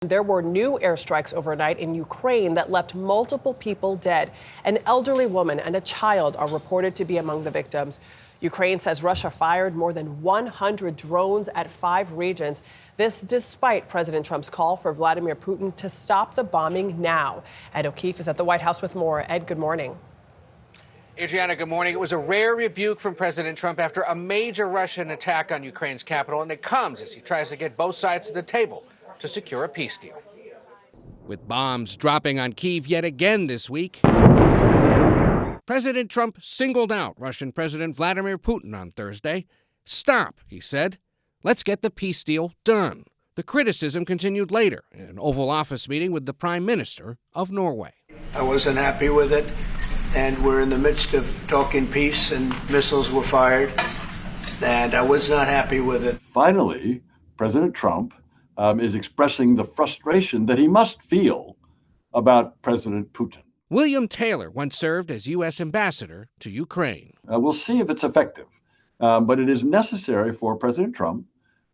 There were new airstrikes overnight in Ukraine that left multiple people dead. An elderly woman and a child are reported to be among the victims. Ukraine says Russia fired more than 100 drones at 5 regions. This despite President Trump's call for Vladimir Putin to stop the bombing now. Ed O'Keefe is at the White House with more. Ed, good morning. Adriana, good morning. It was a rare rebuke from President Trump after a major Russian attack on Ukraine's capital, and it comes as he tries to get both sides to the table to secure a peace deal. With bombs dropping on Kyiv yet again this week, President Trump singled out Russian President Vladimir Putin on Thursday. Stop, he said. Let's get the peace deal done. The criticism continued later in an Oval Office meeting with the Prime Minister of Norway. I wasn't happy with it, and we're in the midst of talking peace, and missiles were fired, and I was not happy with it. Finally, President Trump is expressing the frustration that he must feel about President Putin. William Taylor once served as U.S. ambassador to Ukraine. We'll see if it's effective, but it is necessary for President Trump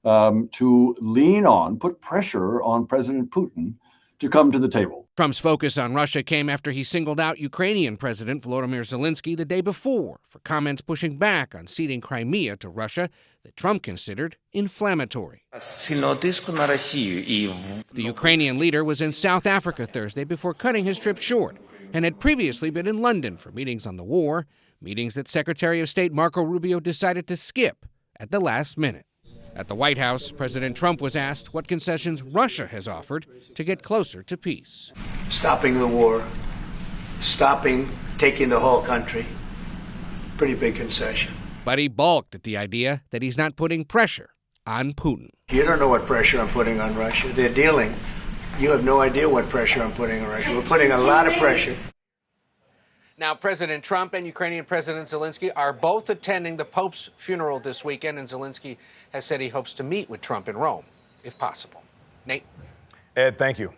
to lean on, put pressure on President Putin to come to the table. Trump's focus on Russia came after he singled out Ukrainian President Volodymyr Zelensky the day before for comments pushing back on ceding Crimea to Russia that Trump considered inflammatory. The Ukrainian leader was in South Africa Thursday before cutting his trip short and had previously been in London for meetings on the war, meetings that Secretary of State Marco Rubio decided to skip at the last minute. At the White House, President Trump was asked what concessions Russia has offered to get closer to peace. Stopping the war, stopping taking the whole country, pretty big concession. But he balked at the idea that he's not putting pressure on Putin. You don't know what pressure I'm putting on Russia. They're dealing. You have no idea what pressure I'm putting on Russia. We're putting a lot of pressure. Now, President Trump and Ukrainian President Zelensky are both attending the Pope's funeral this weekend, and Zelensky has said he hopes to meet with Trump in Rome, if possible. Nate? Ed, thank you.